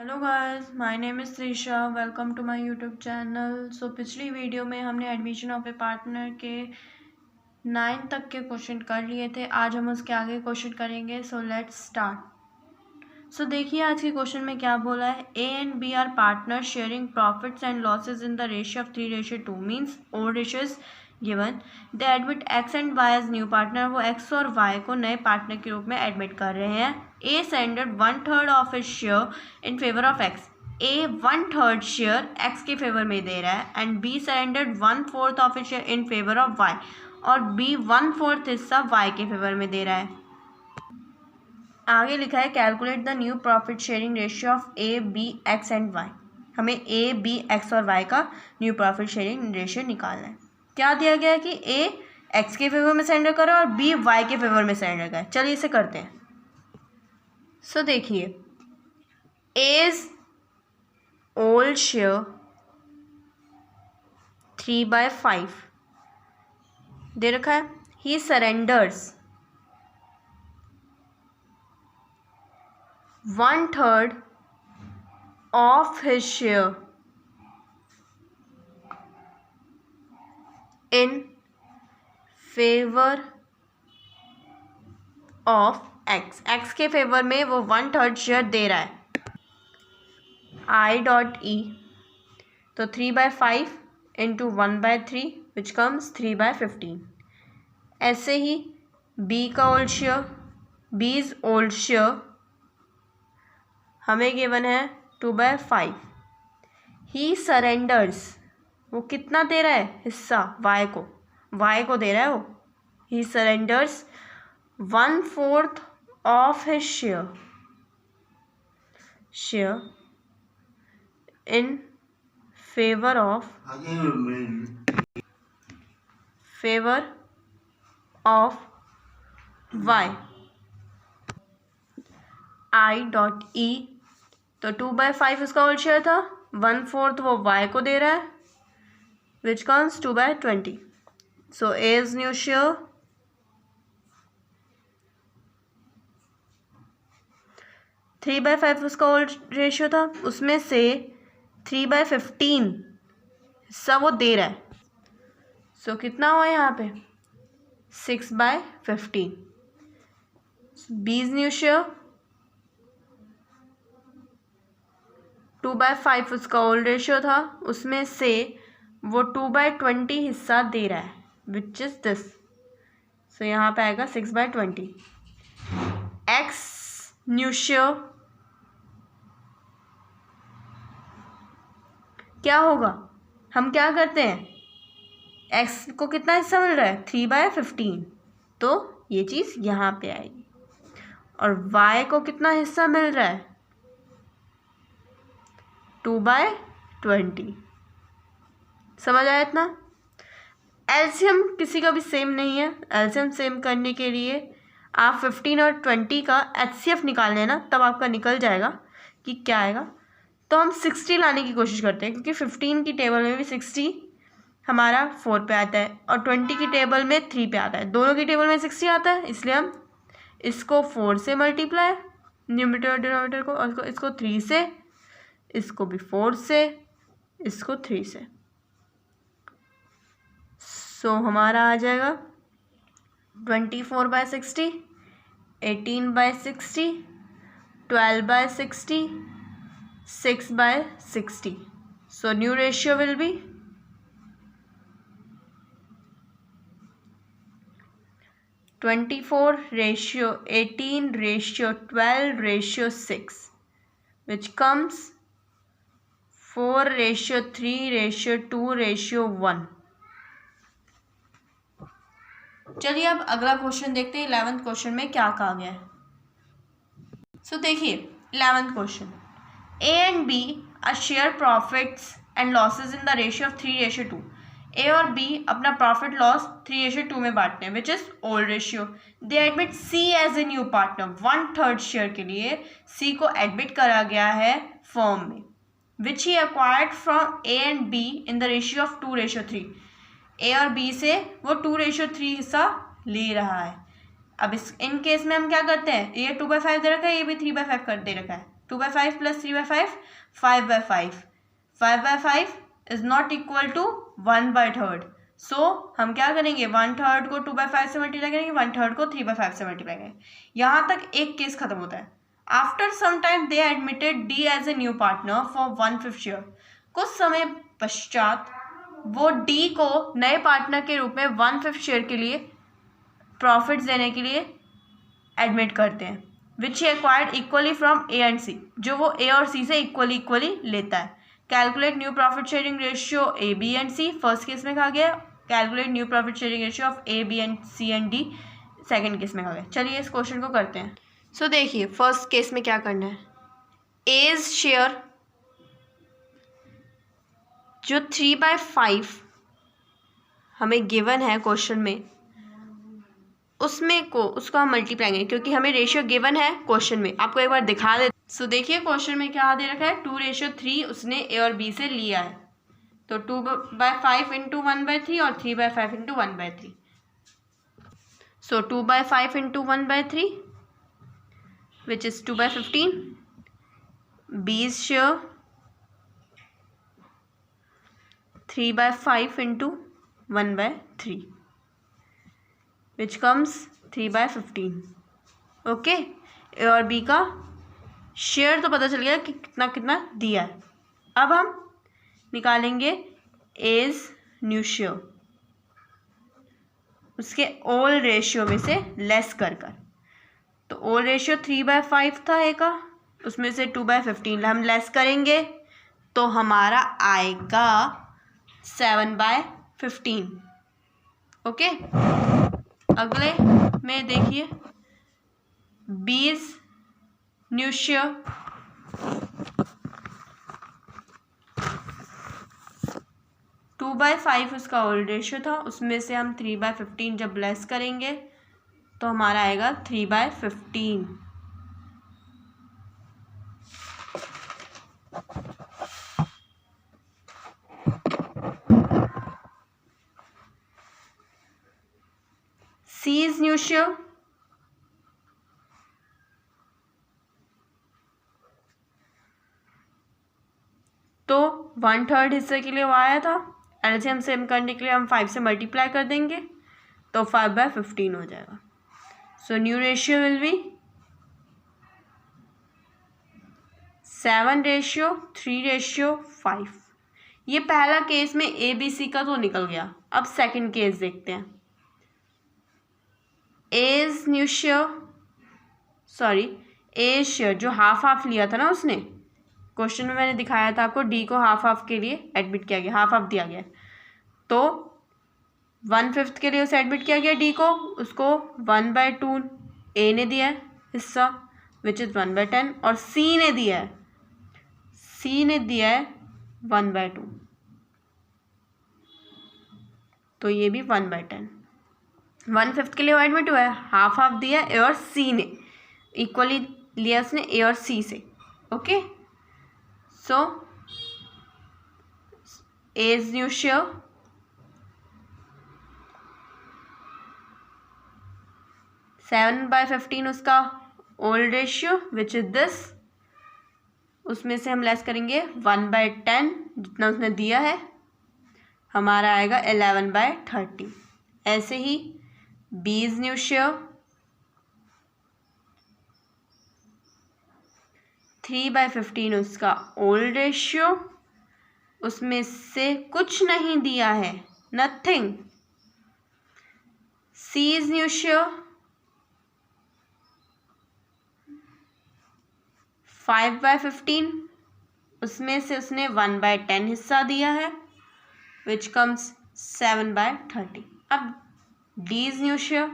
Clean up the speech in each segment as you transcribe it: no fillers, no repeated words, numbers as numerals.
Hello guys, my name is Trisha. Welcome to my YouTube channel. So पिछली video में हमने admission of A partner के 9 तक के क्वेश्चन कर लिए थे। आज हम उसके आगे क्वेश्चन करेंगे। So let's start. सो देखिए आज के क्वेश्चन में क्या बोला है। A and B are partner sharing profits and losses in the ratio of 3:2 means old ratio is given. They admit X and Y as new partner. वो X और Y को नए पार्टनर के रूप में एडमिट कर रहे हैं। A surrendered 1/3 of his share in favour of X. A 1/3 share X के फेवर में दे रहा है and B surrendered 1/4 of his share in favour of Y, और बी 1/4 हिस्सा वाई के फेवर में दे रहा है। आगे लिखा है calculate the new profit sharing ratio of A B X and Y. हमें ए बी एक्स और वाई का न्यू प्रॉफिट शेयरिंग रेशियो निकालना है। क्या दिया गया है कि ए एक्स के फेवर में सरेंडर करे और बी वाई के फेवर में सरेंडर करे। चलिए इसे करते हैं। सो देखिए एज ओल्ड शेयर 3/5 दे रखा है। ही surrenders 1/3 of his share in favor of x। x के फेवर में वो 1/3 शेयर दे रहा है। I.E तो 3/5 इंटू 1/3 विच कम्स 3/15। ऐसे ही b का ओल्ड शेयर, बीज ओल्ड शेयर हमें गिवन है 2/5। ही सरेंडर्स वो कितना दे रहा है हिस्सा y को दे रहा है वो। He surrenders 1/4 of his share in favour of y। I.E तो 2/5 उसका होल शेयर था, 1/4 वो y को दे रहा है which comes 2/20। So A is new share 3/5 उसका होल रेशियो था, उसमें से 3/15 हिस्सा वो दे रहा है। सो कितना हुआ यहाँ पे 6/15। बी इज न्यू शेयर 2/5 उसका ओल्ड रेशियो था, उसमें से वो 2/20 हिस्सा दे रहा है विच इज दिस। सो यहाँ पे आएगा 6/20। एक्स न्यू शेयर क्या होगा, हम क्या करते हैं एक्स को कितना हिस्सा मिल रहा है 3/15, तो ये चीज़ यहाँ पे आएगी। और वाई को कितना हिस्सा मिल रहा है 2/20। समझ आया इतना। एलसीएम किसी का भी सेम नहीं है। एलसीएम सेम करने के लिए आप 15 और 20 का एचसीएफ निकाल लेना, तब आपका निकल जाएगा कि क्या आएगा। तो हम 60 लाने की कोशिश करते हैं, क्योंकि 15 की टेबल में भी 60 हमारा 4 पे आता है और 20 की टेबल में 3 पे आता है। दोनों की टेबल में 60 आता है, इसलिए हम इसको 4 से मल्टीप्लाई न्यूमरेटर और डिनोमिनेटर को, और इसको 3 से, इसको भी 4 से, इसको 3 से। सो हमारा आ जाएगा 24/60, 18/60, 12/60, 6/60। So new ratio will be 24:18:12:6 which comes 4:3:2:1। चलिए अब अगला क्वेश्चन देखते हैं। 11th क्वेश्चन में क्या कहा गया है। सो देखिए 11th question, A and B are share profits and losses in the ratio of 3:2। A और बी अपना प्रॉफिट लॉस 3:2 में बांटते हैं which is old ratio. They admit C as a new partner. 1/3 share के लिए सी को admit करा गया है फर्म में, which he acquired from A and B in the ratio of 2:3। A और बी से वो 2:3 हिस्सा ले रहा है। अब इन केस में हम क्या करते हैं, ये 2/5 दे रखा है, ये भी 3/5 कर दे रखा है, 2/5 plus 3/5 5/5. 5/5 is not equal to 1/3. So हम क्या करेंगे, 1/3 को 2/5 से मल्टीप्लाई करेंगे, 1/3 को 3/5 से मल्टीप्लाई करेंगे. यहाँ तक एक केस खत्म होता है. After some time they admitted D as a new partner for 1/5 share. कुछ समय पश्चात वो डी को नए पार्टनर के रूप में 1/5 शेयर के लिए प्रॉफिट्स देने के लिए एडमिट करते हैं, which he acquired equally from A and C, जो वो ए और सी से इक्वली लेता है. Calculate new profit sharing ratio A B and C. First case में कहा गया. Calculate new profit sharing ratio of A B and C and D second case में कहा गया. चलिए इस क्वेश्चन को करते हैं. सो देखिए फर्स्ट केस में क्या करना है. एज शेयर जो 3/5 हमें गिवन है क्वेश्चन में, उसको हम मल्टीप्लाई करेंगे, क्योंकि हमें रेशियो गिवन है क्वेश्चन में. आपको एक बार दिखा दे. सो देखिए क्वेश्चन में क्या दे रखा है, 2:3 उसने ए और बी से लिया है. तो 2/5 इंटू 1/3 और 3/5 into 1/3. So 2/5 into 1/3 which is 2/15. B's share 3/5 into 1/3 which comes 3/15. Okay, A और बी का शेयर तो पता चल गया कि कितना कितना दिया है. अब हम निकालेंगे एज न्यू शेयर, उसके ओल्ड रेशियो में से लेस कर. तो ओल्ड रेशियो 3/5 था ए का, उसमें से 2/15 हम लेस करेंगे तो हमारा आएगा 7/15. ओके, अगले में देखिए बीज न्यू शेयर 2/5 उसका ओल्ड रेशियो था, उसमें से हम 3/15 जब लेस करेंगे तो हमारा आएगा 3/15. C's न्यू शेयर तो 1/3 हिस्से के लिए वो आया था. एलसीएम सेम करने के लिए हम 5 से मल्टीप्लाई कर देंगे तो 5/15 हो जाएगा. So new ratio will be 7:3:5. ये पहला केस में ए बी सी का तो निकल गया. अब सेकंड केस देखते हैं. As new share as share जो हाफ लिया था ना उसने, क्वेश्चन में मैंने दिखाया था आपको, डी को हाफ के लिए एडमिट किया गया, हाफ दिया गया. तो 1/5 के लिए उसे एडमिट किया गया डी को, उसको 1/2 ए ने दिया है हिस्सा विच इज़ 1/10, और सी ने दिया है 1/2, तो ये भी 1/10. 1/5 के लिए वो एडमिट हुआ है, हाफ दिया ए और सी ने इक्वली लिया उसने ए और सी से. Okay, so as new share 7/15 उसका old ratio which is this, उसमें से हम लेस करेंगे 1/10 जितना उसने दिया है, हमारा आएगा 11/30. ऐसे ही बीज न्यू शेयर 3/15 उसका ओल्ड रेशियो, उसमें से कुछ नहीं दिया है, नथिंग. सीज न्यू शेयर 5/15, उसमें से उसने 1/10 हिस्सा दिया है विच कम्स 7/30. अब डीज न्यू शेयर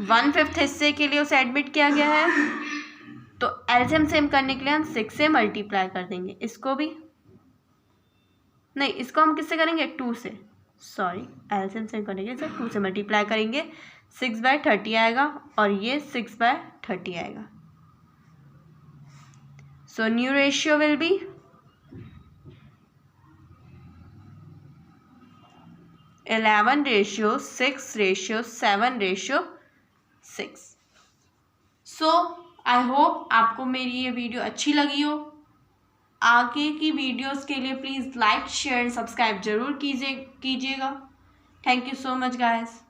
1/5 हिस्से के लिए उसे एडमिट किया गया है, तो एलसीएम सेम करने के लिए हम 6 से मल्टीप्लाई कर देंगे. इसको भी नहीं, इसको हम किससे करेंगे, 2 से. एलसीएम सेम करने के लिए 2 से मल्टीप्लाई करेंगे, 6/30 आएगा और ये 6/30 आएगा. So new ratio will be 11:6:7:6. So I hope आपको मेरी ये वीडियो अच्छी लगी हो। आगे की वीडियोस के लिए प्लीज़ लाइक शेयर सब्सक्राइब ज़रूर कीजिएगा। Thank you so much guys.